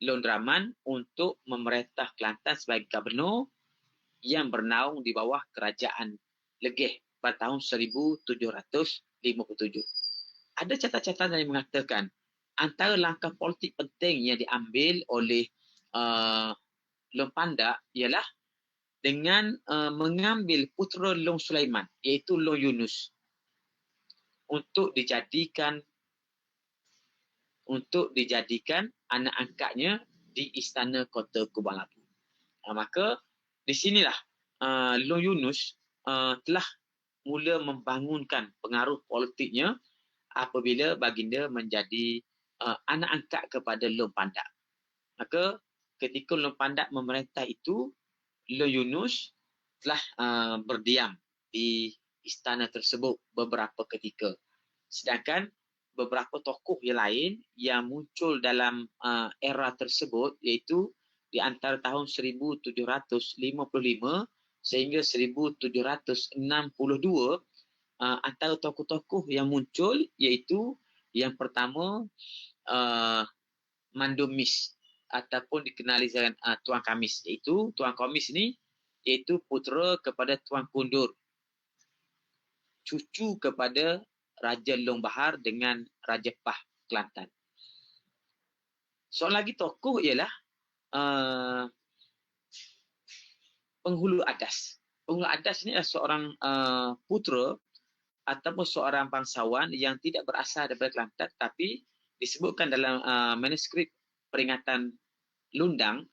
Long Draman untuk memerintah Kelantan sebagai gubernur yang bernaung di bawah kerajaan Legeh pada tahun 1757. Ada catatan yang mengatakan antara langkah politik penting yang diambil oleh Long Pandak ialah dengan mengambil putera Long Sulaiman, iaitu Long Yunus, untuk dijadikan anak angkatnya di istana kota Kubalabu. Maka di sinilah Long Yunus telah mula membangunkan pengaruh politiknya apabila baginda menjadi anak angkat kepada Long Pandak. Maka ketika Long Pandak memerintah itu, Long Yunus telah berdiam di istana tersebut beberapa ketika. Sedangkan beberapa tokoh yang lain yang muncul dalam era tersebut, iaitu di antara tahun 1755 sehingga 1762, antara tokoh-tokoh yang muncul iaitu yang pertama Mandumis ataupun dikenali dengan Tuan Kamis. Iaitu Tuan Kamis ni iaitu putera kepada Tuan Kundur, cucu kepada Raja Long Bahar dengan Raja Pah Kelantan. Soal lagi tokoh ialah Penghulu Adas. Penghulu Adas ni adalah seorang putera ataupun seorang bangsawan yang tidak berasal daripada Kelantan, tapi disebutkan dalam manuskrip peringatan Lundang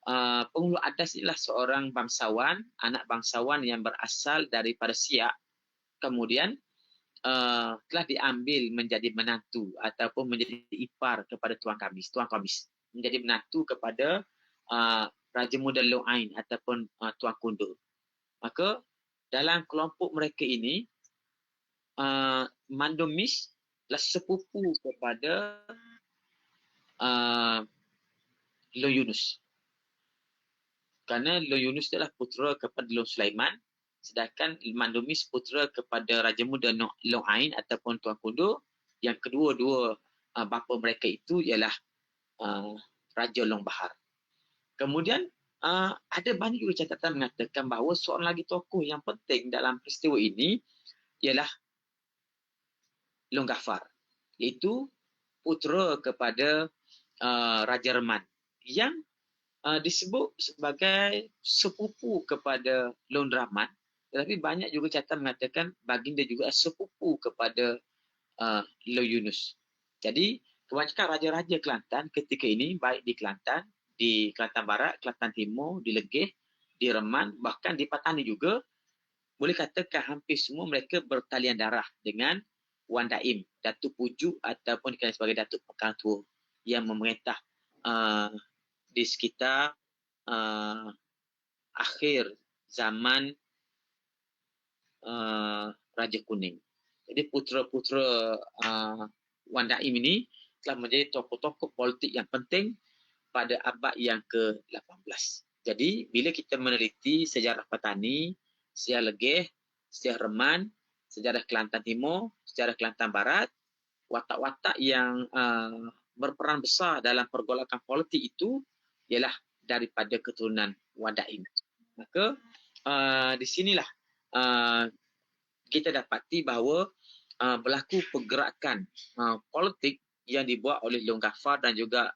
penghulu adas inilah seorang bangsawan, anak bangsawan yang berasal daripada Siak. Kemudian telah diambil menjadi menantu ataupun menjadi ipar kepada Tuan Khamis, menjadi menantu kepada Raja Muda Long Ain ataupun Tuan Kundur. Maka dalam kelompok mereka ini, Mandomis adalah sepupu kepada Long Yunus. Kerana Long Yunus adalah putera kepada Long Sulaiman, sedangkan Mandomis putera kepada Raja Muda Long Ain ataupun Tuan Kundur, yang kedua-dua bapa mereka itu ialah Raja Long Bahar. Kemudian ada banyak juga catatan mengatakan bahawa seorang lagi tokoh yang penting dalam peristiwa ini ialah Long Ghaffar, iaitu putera kepada Raja Reman yang disebut sebagai sepupu kepada Long Rahman, tetapi banyak juga catatan mengatakan baginda juga sepupu kepada Long Yunus. Jadi kebanyakan raja-raja Kelantan ketika ini, baik di Kelantan, di Kelantan Barat, Kelantan Timur, di Legeh, di Reman, bahkan di Patani juga, boleh katakan hampir semua mereka bertalian darah dengan Wan Daim, Datuk Pujuk ataupun dikenal sebagai Datuk Pekan Tua yang memerintah di sekitar akhir zaman Raja Kuning. Jadi putera-putera Wan Daim ini telah menjadi tokoh-tokoh politik yang penting pada abad yang ke-18. Jadi bila kita meneliti sejarah Patani, sejarah Legeh, sejarah Reman, sejarah Kelantan Timur, sejarah Kelantan Barat, watak-watak yang berperan besar dalam pergolakan politik itu ialah daripada keturunan Wan Daim. Maka di sinilah kita dapati bahawa berlaku pergerakan politik yang dibuat oleh Long Ghaffar dan juga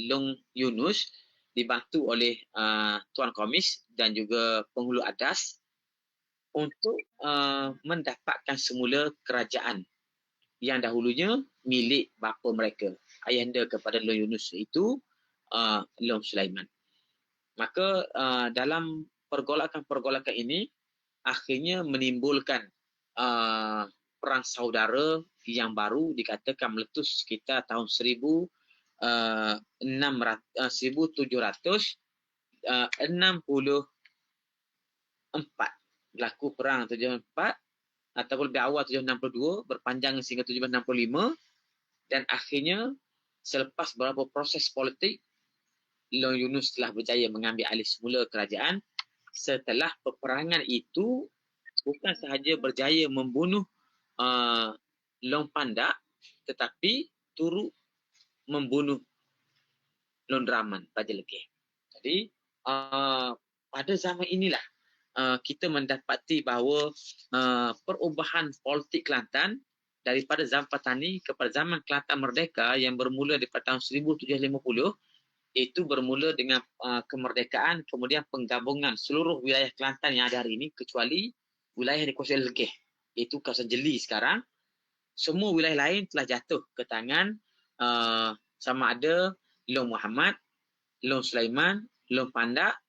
Long Yunus dibantu oleh Tuan Khamis dan juga penghulu adas untuk mendapatkan semula kerajaan yang dahulunya milik bapa mereka, ayahanda kepada Long Yunus, iaitu Long Sulaiman. Maka dalam pergolakan-pergolakan ini akhirnya menimbulkan perang saudara yang baru, dikatakan meletus sekitar tahun 1764 berlaku perang 1764 ataupun lebih awal 1762 berpanjang sehingga 1765, dan akhirnya selepas beberapa proses politik, Long Yunus telah berjaya mengambil alih semula kerajaan. Setelah peperangan itu bukan sahaja berjaya membunuh Long Pandak, tetapi turut membunuh Long Rahman, Raja Legeh. Jadi pada zaman inilah kita mendapati bahawa perubahan politik Kelantan daripada zaman Patani kepada zaman Kelantan Merdeka yang bermula daripada tahun 1750, itu bermula dengan kemerdekaan, kemudian penggabungan seluruh wilayah Kelantan yang ada hari ini kecuali wilayah dikuasai Legeh, iaitu kawasan Jeli sekarang. Semua wilayah lain telah jatuh ke tangan sama ada Long Muhammad, Long Sulaiman, Long Pandak,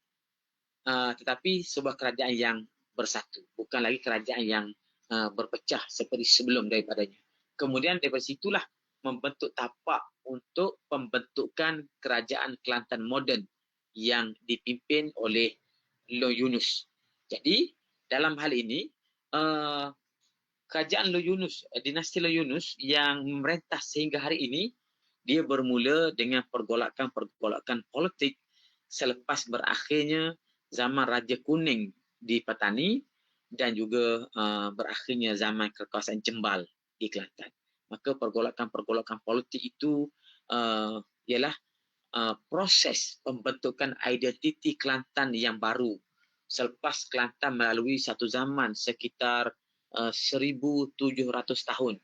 tetapi sebuah kerajaan yang bersatu, bukan lagi kerajaan yang berpecah seperti sebelum daripadanya. Kemudian daripada situlah membentuk tapak untuk pembentukan kerajaan Kelantan moden yang dipimpin oleh Long Yunus. Jadi dalam hal ini kerajaan Long Yunus, dinasti Long Yunus yang memerintah sehingga hari ini, dia bermula dengan pergolakan politik selepas berakhirnya zaman Raja Kuning di Patani dan juga berakhirnya zaman kekuasaan Jembal di Kelantan. Maka pergolakan politik itu ialah proses pembentukan identiti Kelantan yang baru selepas Kelantan melalui satu zaman sekitar 1,700 tahun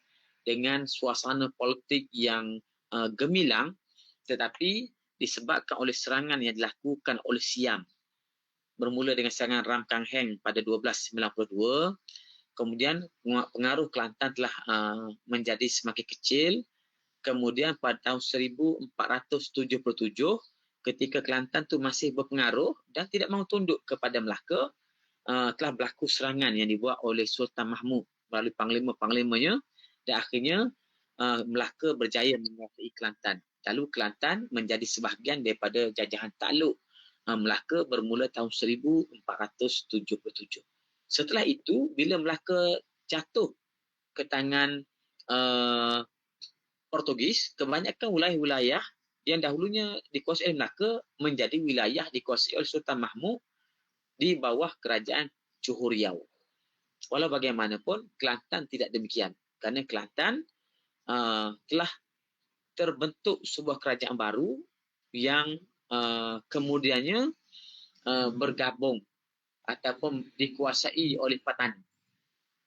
dengan suasana politik yang gemilang, tetapi disebabkan oleh serangan yang dilakukan oleh Siam. Bermula dengan serangan Ram Kang Heng pada 1292, kemudian pengaruh Kelantan telah menjadi semakin kecil. Kemudian pada tahun 1477 ketika Kelantan tu masih berpengaruh dan tidak mahu tunduk kepada Melaka, telah berlaku serangan yang dibuat oleh Sultan Mahmud melalui panglima-panglimanya, dan akhirnya Melaka berjaya menguasai Kelantan. Lalu Kelantan menjadi sebahagian daripada jajahan takluk Melaka bermula tahun 1477. Setelah itu, bila Melaka jatuh ke tangan Portugis, kebanyakan wilayah-wilayah yang dahulunya dikuasai oleh Melaka menjadi wilayah dikuasai oleh Sultan Mahmud di bawah kerajaan Johor Riau. Walau bagaimanapun, Kelantan tidak demikian. Kerana Kelantan telah terbentuk sebuah kerajaan baru yang kemudiannya bergabung ataupun dikuasai oleh petani.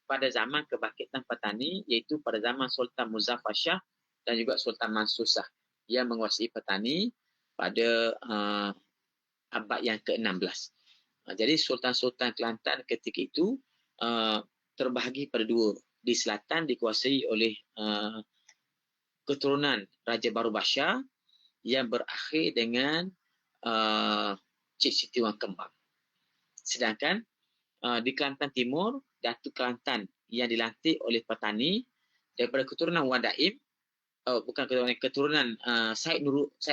Pada zaman kebangkitan petani, iaitu pada zaman Sultan Muzaffar Shah dan juga Sultan Mansur Shah yang menguasai petani pada abad yang ke-16. Jadi Sultan-Sultan Kelantan ketika itu terbahagi pada dua. Di selatan dikuasai oleh keturunan Raja Baru Bashar yang berakhir dengan Cik Siti Wang Kembang. Sedangkan di Kelantan Timur, Datuk Kelantan yang dilantik oleh petani daripada keturunan Wan Daim, bukan keturunan Said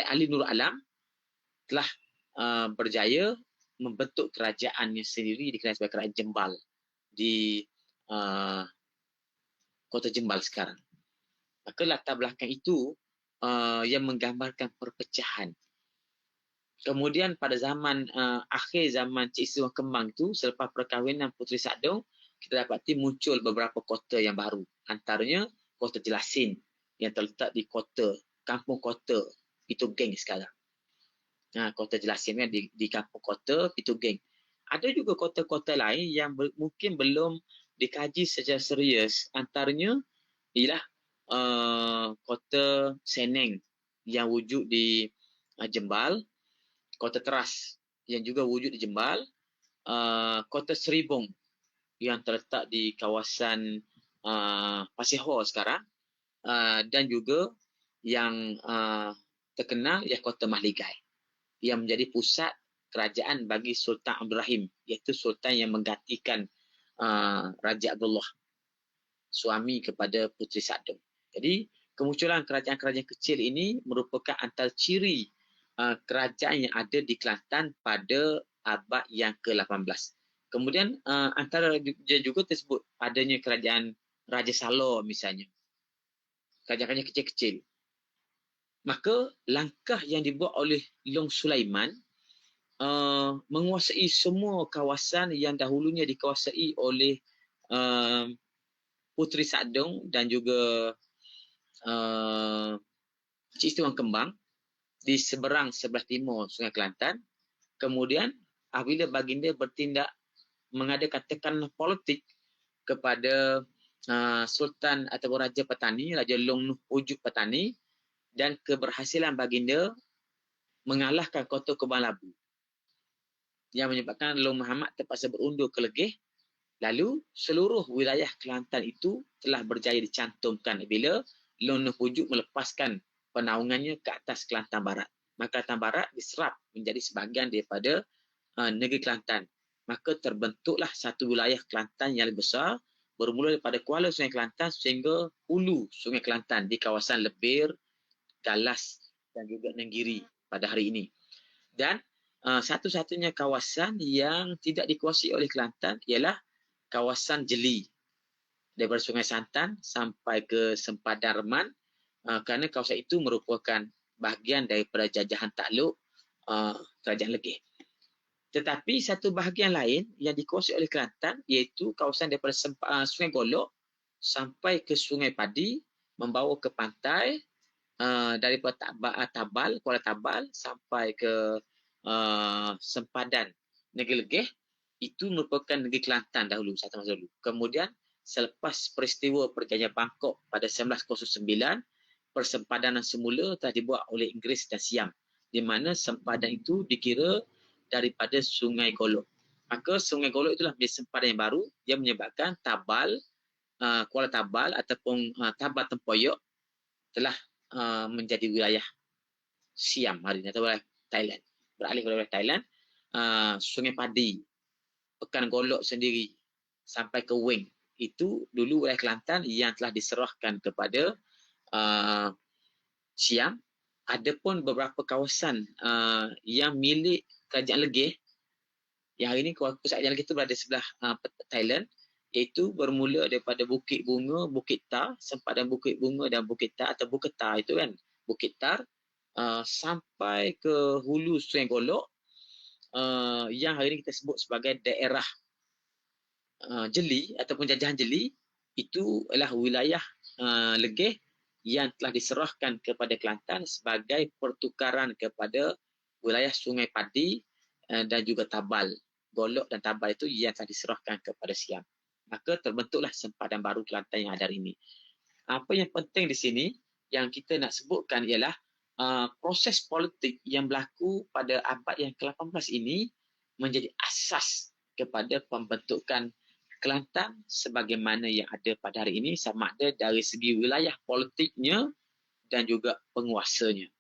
Ali Nurul Alam, telah berjaya membentuk kerajaannya sendiri dikenal sebagai Kerajaan Jembal di Kota Jembal sekarang. Maka latar belakang itu yang menggambarkan perpecahan. Kemudian pada zaman akhir zaman Cik Siti Wang Kembang itu, selepas perkahwinan Puteri Sadong, kita dapati muncul beberapa kota yang baru. Antaranya Kota Jelasin yang terletak di kampung kota Pitu Geng sekarang. Kota Jelasin kan di kampung kota Pitu Geng. Ada juga kota-kota lain yang mungkin belum dikaji secara serius. Antaranya ialah Kota Seneng yang wujud di Jembal, Kota Teras yang juga wujud di Jembal, Kota Seribong yang terletak di kawasan Pasir Hor sekarang, dan juga yang terkenal ialah Kota Mahligai yang menjadi pusat kerajaan bagi Sultan Abdul Rahim, iaitu Sultan yang menggantikan Raja Abdullah, suami kepada Puteri Sadong. Jadi kemunculan kerajaan-kerajaan kecil ini merupakan antara ciri kerajaan yang ada di Kelantan pada abad yang ke-18. Kemudian antara dia juga tersebut adanya kerajaan Raja Salor misalnya. Kerajaan-kerajaan kecil-kecil. Maka langkah yang dibuat oleh Long Sulaiman menguasai semua kawasan yang dahulunya dikuasai oleh Puteri Sadong dan juga Cik Siti Wang Kembang di seberang sebelah timur Sungai Kelantan. Kemudian apabila baginda bertindak mengadakan tekanan politik kepada Sultan atau Raja Petani, Raja Long Nuh Ujuk Petani, dan keberhasilan baginda mengalahkan Kota Kubang Labu yang menyebabkan Long Muhammad terpaksa berundur ke Legeh. Lalu seluruh wilayah Kelantan itu telah berjaya dicantumkan bila Long Nuh Ujuk melepaskan penaungannya ke atas Kelantan Barat. Maka Kelantan Barat diserap menjadi sebahagian daripada negeri Kelantan. Maka terbentuklah satu wilayah Kelantan yang lebih besar, bermula daripada Kuala Sungai Kelantan sehingga hulu Sungai Kelantan di kawasan Lebir, Galas dan juga Nenggiri pada hari ini. Dan satu-satunya kawasan yang tidak dikuasai oleh Kelantan ialah kawasan Jeli, daripada Sungai Santan sampai ke Sempadan Reman, kerana kawasan itu merupakan bahagian daripada jajahan takluk Kerajaan Legeh. Tetapi satu bahagian lain yang dikuasai oleh Kelantan iaitu kawasan daripada Sungai Golok sampai ke Sungai Padi, membawa ke pantai daripada Tabal, Kuala Tabal sampai ke Sempadan Negeri Legeh. Itu merupakan negeri Kelantan dahulu, satu masa dulu. Kemudian selepas peristiwa Perjanjian Bangkok pada 1909, persempadanan semula telah dibuat oleh Inggeris dan Siam, di mana sempadan itu dikira daripada Sungai Golok. Maka Sungai Golok itulah menjadi sempadan yang baru yang menyebabkan Tabal, Kuala Tabal ataupun Tabal Tempoyok telah menjadi wilayah Siam hari ini atau wilayah Thailand. Beralih kepada wilayah Thailand, Sungai Padi, Pekan Golok sendiri sampai ke Wing. Itu dulu wilayah Kelantan yang telah diserahkan kepada Siam. Adapun beberapa kawasan yang milik Kerajaan Legeh, yang hari ini pusat Kerajaan Legeh itu berada sebelah Thailand, iaitu bermula daripada Bukit Bunga, Bukit Tar, sempadan Bukit Bunga dan Bukit Tar atau Bukit Tar itu kan, Bukit Tar, sampai ke hulu Sungai Golok, yang hari ini kita sebut sebagai daerah Jeli ataupun jajahan Jeli. Itu adalah wilayah Legeh yang telah diserahkan kepada Kelantan sebagai pertukaran kepada wilayah Sungai Padi dan juga Tabal. Golok dan Tabal itu yang telah diserahkan kepada Siam. Maka terbentuklah sempadan baru Kelantan yang ada hari ini. Apa yang penting di sini yang kita nak sebutkan ialah proses politik yang berlaku pada abad yang ke-18 ini menjadi asas kepada pembentukan Kelantan sebagaimana yang ada pada hari ini, sama ada dari segi wilayah politiknya dan juga penguasanya.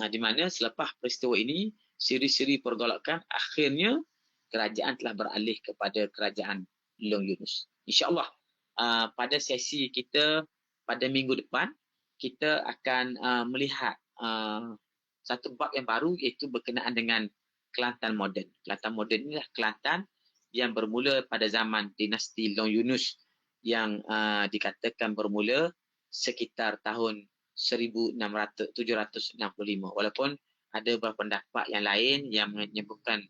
Di mana selepas peristiwa ini, siri-siri pergolakan, akhirnya kerajaan telah beralih kepada kerajaan Long Yunus. InsyaAllah pada sesi kita pada minggu depan, kita akan melihat satu bab yang baru, iaitu berkenaan dengan Kelantan moden. Kelantan moden inilah Kelantan yang bermula pada zaman dinasti Long Yunus yang dikatakan bermula sekitar tahun 765. Walaupun ada beberapa pendapat yang lain yang menyebutkan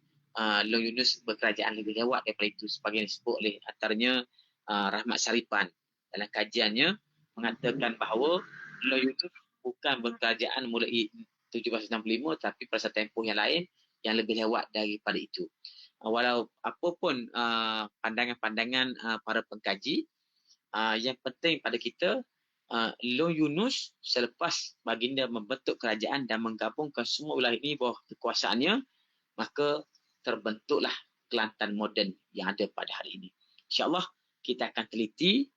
Long Yunus berkerajaan lebih lewat daripada itu, sebagai yang disebut oleh antaranya Rahmat Saripan dalam kajiannya mengatakan bahawa Long Yunus bukan berkerajaan mulai 1765, tapi pada satu tempoh yang lain yang lebih lewat daripada itu. Walau apapun pandangan-pandangan para pengkaji, yang penting pada kita, Long Yunus selepas baginda membentuk kerajaan dan menggabungkan semua wilayah ini bawah kekuasaannya, maka terbentuklah Kelantan moden yang ada pada hari ini. InsyaAllah kita akan teliti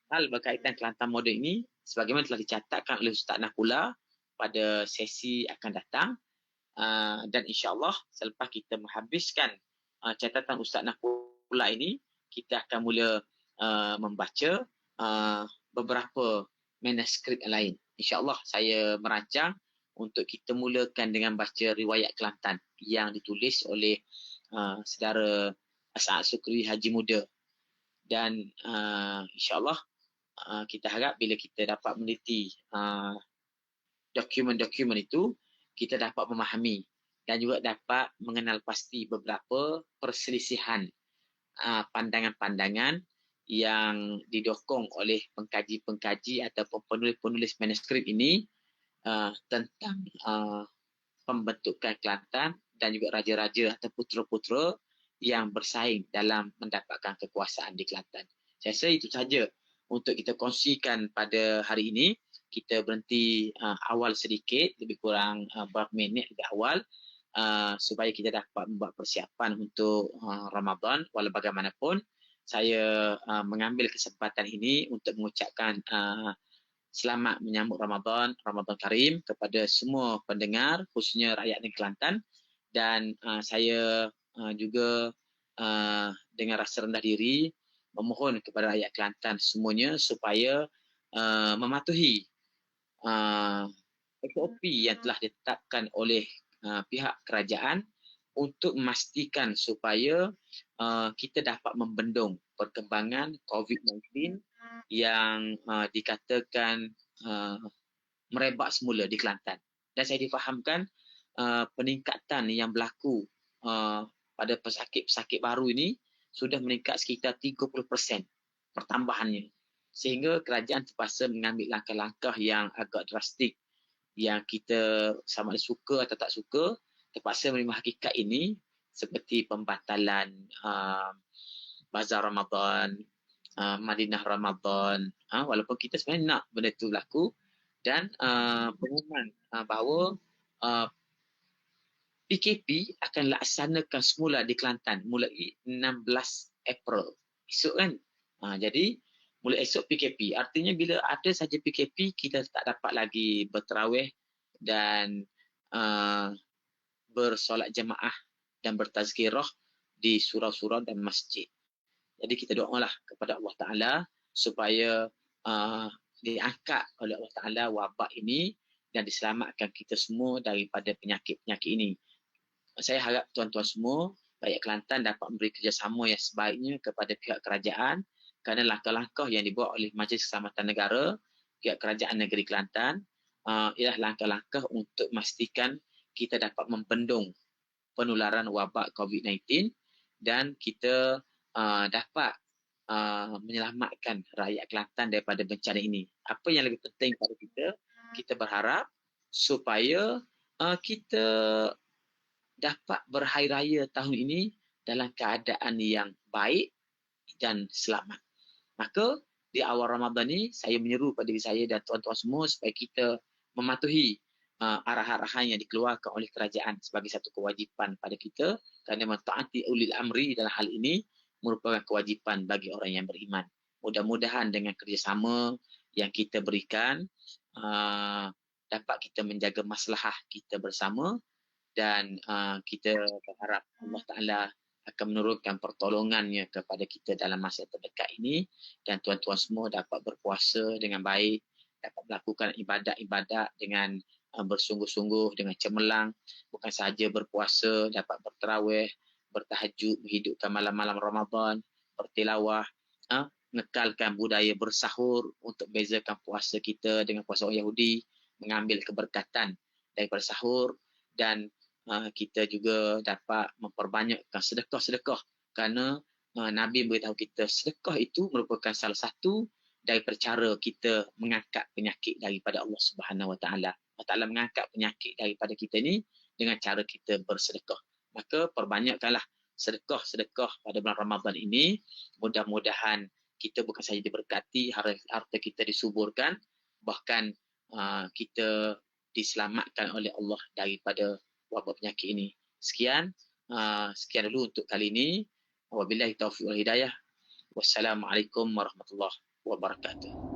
hal berkaitan Kelantan moden ini sebagaimana telah dicatatkan oleh Ustaz Nahpula pada sesi akan datang. Dan insyaAllah selepas kita menghabiskan catatan Ustaz Nahpula ini, kita akan mula membaca beberapa manuskrip yang lain. InsyaAllah saya merancang untuk kita mulakan dengan baca riwayat Kelantan yang ditulis oleh saudara As'ad Sukri Haji Muda. Dan insyaAllah kita harap bila kita dapat meneliti dokumen-dokumen itu, kita dapat memahami dan juga dapat mengenal pasti beberapa perselisihan pandangan-pandangan yang didokong oleh pengkaji-pengkaji ataupun penulis-penulis manuskrip ini tentang pembentukan Kelantan dan juga raja-raja atau putera-putera yang bersaing dalam mendapatkan kekuasaan di Kelantan. Saya rasa itu saja untuk kita kongsikan pada hari ini. Kita berhenti awal sedikit, lebih kurang beberapa minit lebih awal, supaya kita dapat membuat persiapan untuk Ramadan. Walau bagaimanapun, saya mengambil kesempatan ini untuk mengucapkan selamat menyambut Ramadan Karim kepada semua pendengar, khususnya rakyat negeri Kelantan. Dan saya juga dengan rasa rendah diri memohon kepada rakyat Kelantan semuanya supaya mematuhi SOP yang telah ditetapkan oleh pihak kerajaan untuk memastikan supaya kita dapat membendung perkembangan COVID-19 yang dikatakan merebak semula di Kelantan. Dan saya difahamkan peningkatan yang berlaku pada pesakit-pesakit baru ini sudah meningkat sekitar 30% pertambahannya. Sehingga kerajaan terpaksa mengambil langkah-langkah yang agak drastik, yang kita sama ada suka atau tak suka, terpaksa menerima hakikat ini, seperti pembatalan Bazar Ramadan, Madinah Ramadan, walaupun kita sebenarnya nak benda itu berlaku, dan pengumuman bahawa PKP akan laksanakan semula di Kelantan mulai 16 April esok kan. Jadi mulai esok PKP, artinya bila ada saja PKP, kita tak dapat lagi berterawih dan bersolat jemaah dan bertazkirah di surau-surau dan masjid. Jadi kita doalah kepada Allah Ta'ala supaya diangkat oleh Allah Ta'ala wabak ini dan diselamatkan kita semua daripada penyakit-penyakit ini. Saya harap tuan-tuan semua, rakyat Kelantan dapat memberi kerjasama yang sebaiknya kepada pihak kerajaan kerana langkah-langkah yang dibuat oleh Majlis Keselamatan Negara, pihak kerajaan negeri Kelantan, ialah langkah-langkah untuk memastikan kita dapat membendung penularan wabak COVID-19 dan kita dapat menyelamatkan rakyat Kelantan daripada bencana ini. Apa yang lebih penting pada kita, kita berharap supaya kita dapat berhari raya tahun ini dalam keadaan yang baik dan selamat. Maka di awal Ramadan ni saya menyeru pada diri saya dan tuan-tuan semua supaya kita mematuhi arahan-arahan yang dikeluarkan oleh kerajaan sebagai satu kewajipan pada kita kerana mentaati ulil amri dalam hal ini merupakan kewajipan bagi orang yang beriman. Mudah-mudahan dengan kerjasama yang kita berikan dapat kita menjaga maslahah kita bersama dan kita berharap Allah Ta'ala akan menurunkan pertolongannya kepada kita dalam masa terdekat ini dan tuan-tuan semua dapat berpuasa dengan baik, dapat melakukan ibadat-ibadat dengan bersungguh-sungguh, dengan cemerlang, bukan sahaja berpuasa, dapat berterawih, bertahajud, menghidupkan malam-malam Ramadan, bertilawah, mengekalkan budaya bersahur untuk bezakan puasa kita dengan puasa orang Yahudi, mengambil keberkatan daripada sahur dan kita juga dapat memperbanyakkan sedekah-sedekah kerana Nabi beritahu kita sedekah itu merupakan salah satu daripada cara kita mengangkat penyakit daripada Allah Subhanahu Wa Taala. Allah Taala mengangkat penyakit daripada kita ni dengan cara kita bersedekah. Maka perbanyakkanlah sedekah-sedekah pada bulan Ramadan ini. Mudah-mudahan kita bukan sahaja diberkati, harta kita disuburkan, bahkan kita diselamatkan oleh Allah daripada wabak penyakit ini. Sekian dulu untuk kali ini. Wabillahi taufiq wal hidayah. Wassalamualaikum warahmatullahi wabarakatuh.